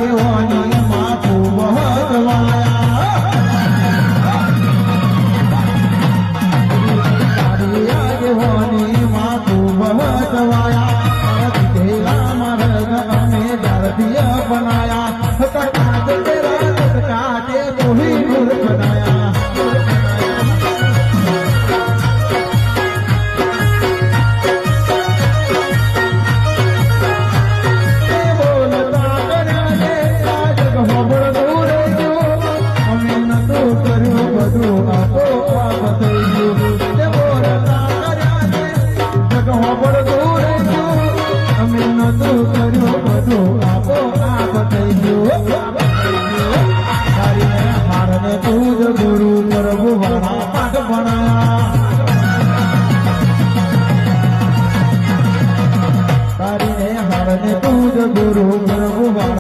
આગેવાની માં ખૂબ હદવાયા તારી આગેવાની માં ખૂબ હદવાયા મારા માર્ગ અમે દર્દીય બનાયા